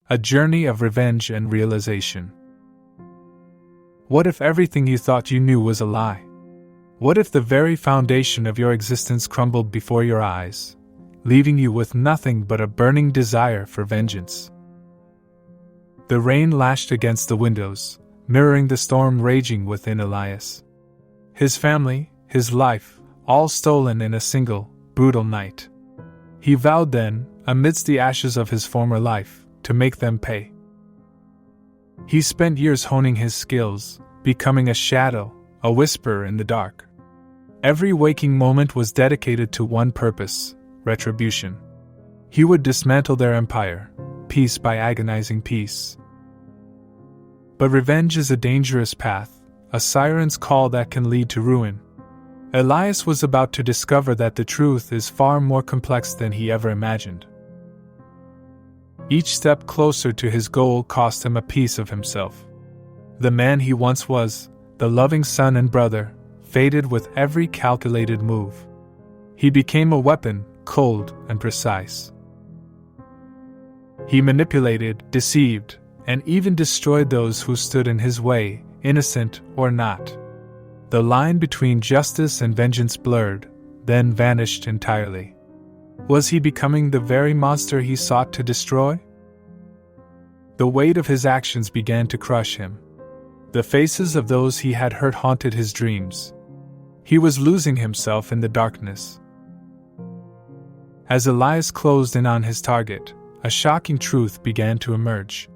A journey of revenge and realization. What if everything you thought you knew was a lie? What if the very foundation of your existence crumbled before your eyes, leaving you with nothing but a burning desire for vengeance? The rain lashed against the windows, mirroring the storm raging within Elias. His family, his life, all stolen in a single, brutal night. He vowed then, amidst the ashes of his former life, to make them pay. He spent years honing his skills, becoming a shadow, a whisper in the dark. Every waking moment was dedicated to one purpose: retribution. He would dismantle their empire, piece by agonizing piece. But revenge is a dangerous path, a siren's call that can lead to ruin. Elias was about to discover that the truth is far more complex than he ever imagined. Each step closer to his goal cost him a piece of himself. The man he once was, the loving son and brother, faded with every calculated move. He became a weapon, cold and precise. He manipulated, deceived, and even destroyed those who stood in his way, innocent or not. The line between justice and vengeance blurred, then vanished entirely. Was he becoming the very monster he sought to destroy? The weight of his actions began to crush him. The faces of those he had hurt haunted his dreams. He was losing himself in the darkness. As Elias closed in on his target, a shocking truth began to emerge.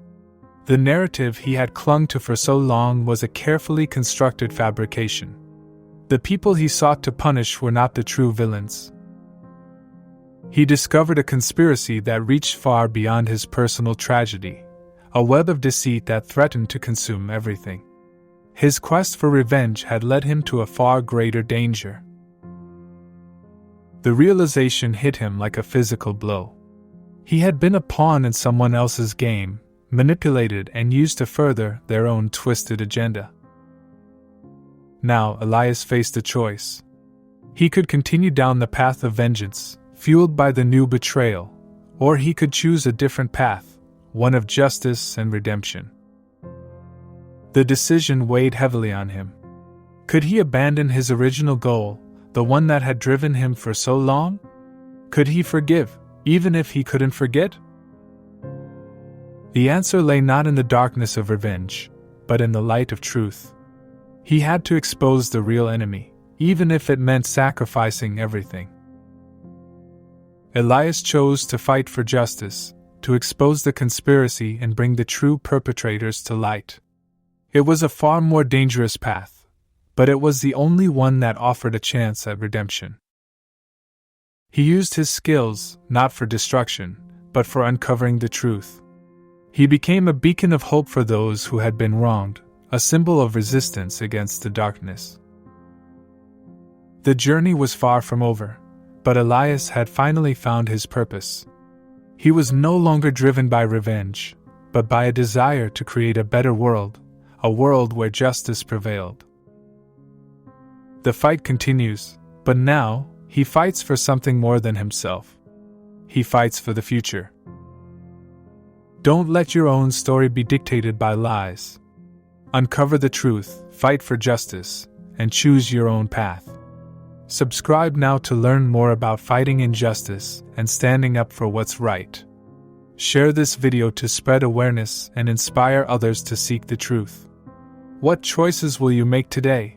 The narrative he had clung to for so long was a carefully constructed fabrication. The people he sought to punish were not the true villains. He discovered a conspiracy that reached far beyond his personal tragedy, a web of deceit that threatened to consume everything. His quest for revenge had led him to a far greater danger. The realization hit him like a physical blow. He had been a pawn in someone else's game, manipulated and used to further their own twisted agenda. Now Elias faced a choice. He could continue down the path of vengeance, fueled by the new betrayal, or he could choose a different path, one of justice and redemption. The decision weighed heavily on him. Could he abandon his original goal, the one that had driven him for so long? Could he forgive, even if he couldn't forget? The answer lay not in the darkness of revenge, but in the light of truth. He had to expose the real enemy, even if it meant sacrificing everything. Elias chose to fight for justice, to expose the conspiracy and bring the true perpetrators to light. It was a far more dangerous path, but it was the only one that offered a chance at redemption. He used his skills, not for destruction, but for uncovering the truth. He became a beacon of hope for those who had been wronged, a symbol of resistance against the darkness. The journey was far from over, but Elias had finally found his purpose. He was no longer driven by revenge, but by a desire to create a better world, a world where justice prevailed. The fight continues, but now, he fights for something more than himself. He fights for the future. Don't let your own story be dictated by lies. Uncover the truth, fight for justice, and choose your own path. Subscribe now to learn more about fighting injustice and standing up for what's right. Share this video to spread awareness and inspire others to seek the truth. What choices will you make today?